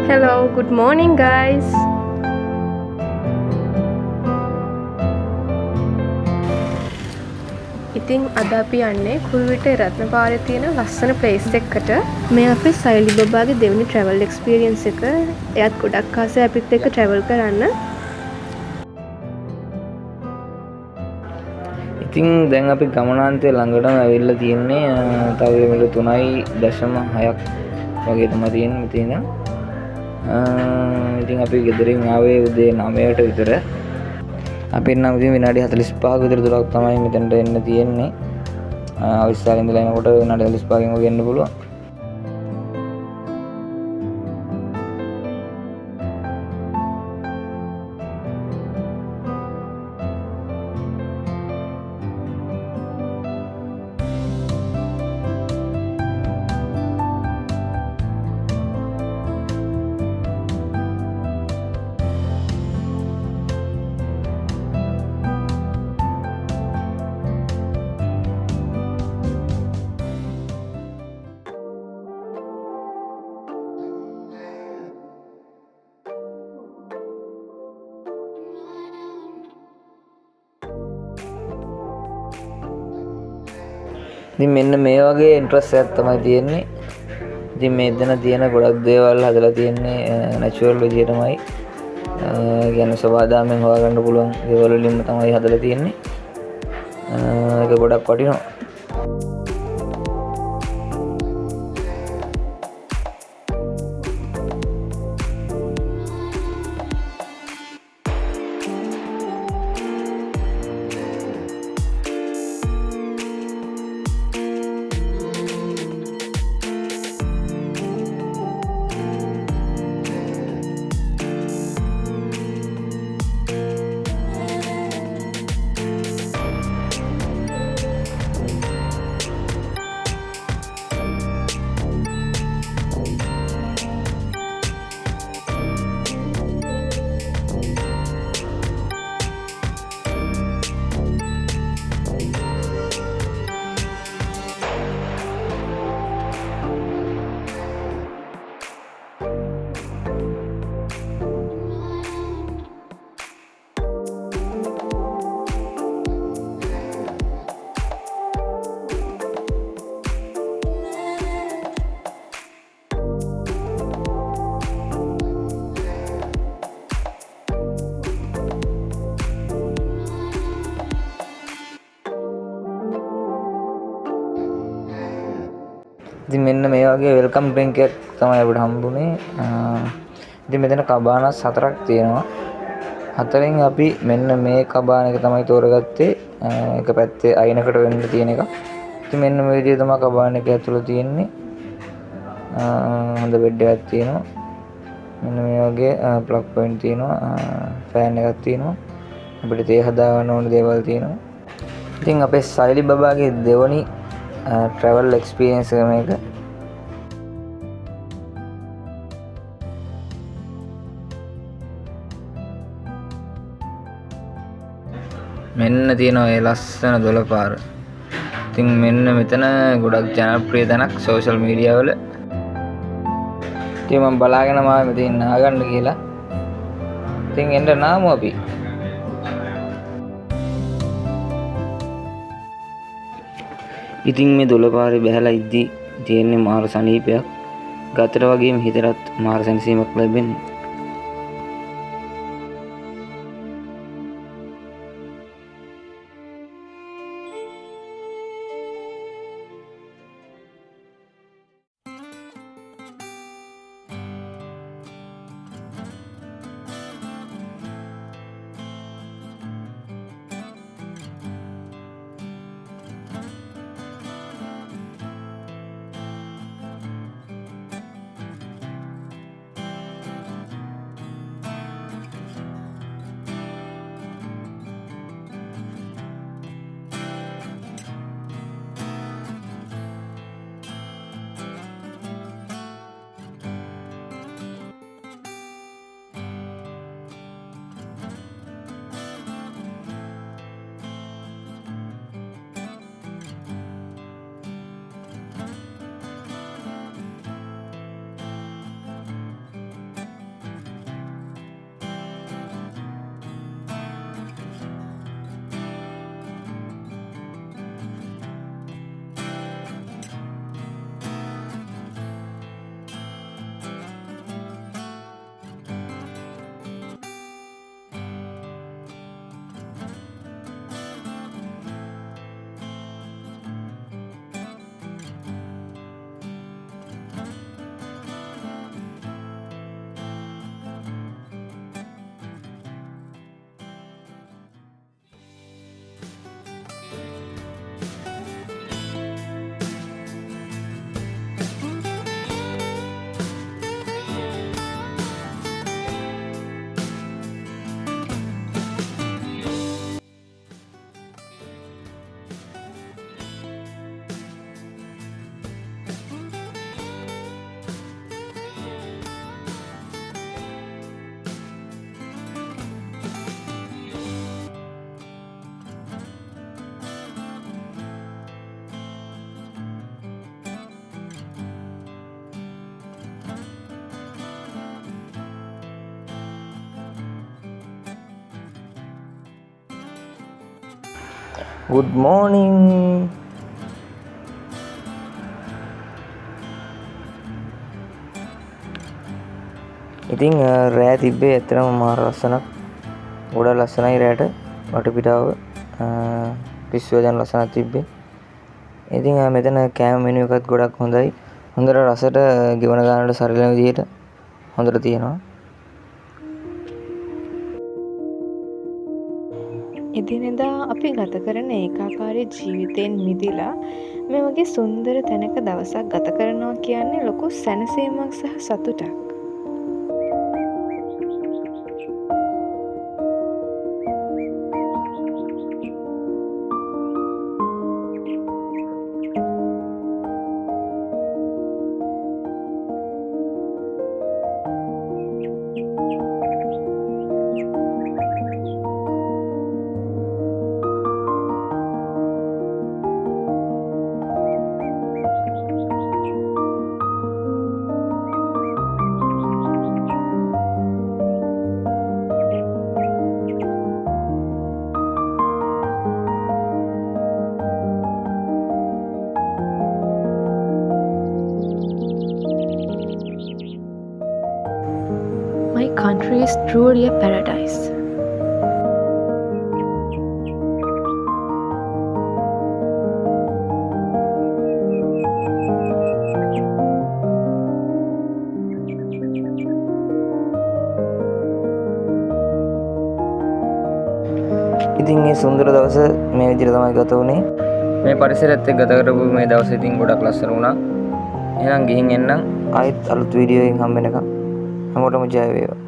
Hello, good morning, guys. ඉතින් අද අපි යන්නේ කුරුවිට රත්නපාරේ තියෙන ලස්සන ප්ලේස් එකකට. මේ අපේ සයිලි බබාගේ දෙවෙනි travel experience එක. එයාත් ගොඩක් ආසයි අපිත් එක්ක travel කරන්න. ඉතින් දැන් අපි ගමනාන්තය ළඟටම ඇවිල්ලා තියෙන්නේ. තව කිලෝමීටර් 3.6ක් වගේ තමයි තියෙන්නේ මෙතන. ඉතින් අපි ගෙදරින් ආවේ උදේ 9ට විතර. අපිට නම් ඉතින් විනාඩි 45ක විතර දුරක් තමයි මෙතනට එන්න තියෙන්නේ. අවශ්‍යතාවය ඉඳලා එනකොට විනාඩි 45කින් වගේ එන්න පුළුවන්. ඉතින් මෙන්න මේ වගේ ඉන්ට්‍රස්ට් එකක් තමයි තියෙන්නේ. ඉතින් මෙතන තියෙන ගොඩක් දේවල් හදලා තියෙන්නේ නැචරල් විදියටමයි. කියන්නේ සබාදාමෙන් හොයාගන්න පුළුවන් දේවල් වලින්ම තමයි හදලා තියෙන්නේ. ඒක ගොඩක් වටිනවා. ඉතින් මෙන්න මේ වගේ වෙල්කම් ඩ්‍රින්ක් එකක් තමයි අපිට හම්බුනේ. ඉතින් මෙතන කබානස් 4ක් තියෙනවා. හතරෙන් අපි මෙන්න මේ කබාන එක තමයි තෝරගත්තේ. එක පැත්තේ අයිනකට වෙන්න තියෙන එක. ඉතින් මෙන්න මේ විදිහට තමයි කබාන එක ඇතුළේ තියෙන්නේ. හොඳ බෙඩ් එකක් තියෙනවා. මෙන්න මේ වගේ ප්ලග් පොයින්ට් තියෙනවා. ෆෑන් එකක් තියෙනවා. අපිට තේ හදා ගන්න ඕන දේවල් තියෙනවා. ඉතින් අපේ සයිලි බබාගේ දෙවනි travel experience එක මේක. මෙන්න තියෙනවා ඒ ලස්සන දොළපාර. ඉතින් මෙන්න මෙතන ගොඩක් ජනප්‍රිය තැනක් සෝෂල් මීඩියා වල. ඉතින් මම බලාගෙන ආවා මෙතන නාගන්න කියලා. ඉතින් එන්න නාමු අපි. ඉතින් මේ දොළපාරේ බැහැලා ඉද්දි තියෙන්නේ මාර සනීපයක්. ගතට වගේම හිතටත් මාර සැනසීමක් ලැබෙන්නේ. good morning. ඉතින් රෑ තිබ්බේ ඇත්තටම මාර ලස්සනක්. ගොඩක් ලස්සනයි රෑට වටපිටාව. පිස්සුව දැන් ලස්සනක් තිබ්බේ. ඉතින් මෙතන කෑම මෙනු එකත් ගොඩක් හොඳයි. හොඳට රසට ගෙවන ගානට සරිලන විදිහට හොඳට තියෙනවා. එදිනෙදා අපි ගත කරන ඒකාකාරී ජීවිතයෙන් මිදිලා මේ වගේ සුන්දර තැනක දවසක් ගත කරනවා කියන්නේ ලොකු සැනසීමක් සහ සතුටක්. My country is truly a paradise. ඉතින් මේ සුන්දර දවස මේ විදිහට තමයි ගත වුනේ. මේ පරිසරයත් එක්ක ගත කරපු මේ දවස් ඉතින් ගොඩක් ලස්සන වුණා. එහෙනම් ගිහින් එන්නම්. ආයෙත් අලුත් වීඩියෝ එකකින් හම්බ වෙනකම් හැමෝටම ජය වේවා.